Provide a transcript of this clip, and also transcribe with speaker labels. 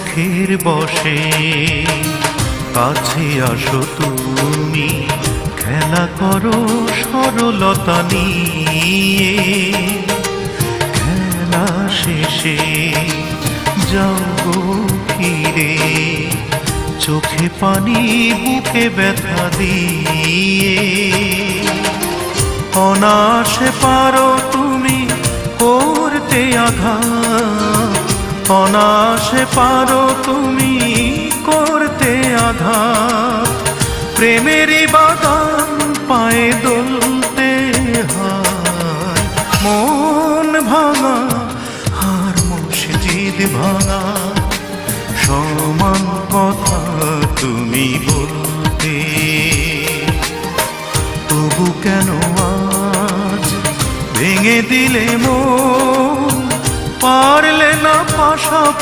Speaker 1: সুখের বসে কাছে আসো তুমি, খেলা করো সরলতা নিয়ে। খেলা শেষে যাও গো ফিরে, চোখে পানি বুকে ব্যথা দিয়ে। অনায়াসে পারো তুমি করতে আঘাত, অনায়াসে পারো তুমি করতে আঘাত। প্রেমেরই বাগান পায়ে দোলতে হয়, মন ভাঙা আর মসজিদ ভাঙা সমান কথা তুমি বলতে। তবু কেন আজ ভেঙে দিলে মন, পারলে না পাশাপাশি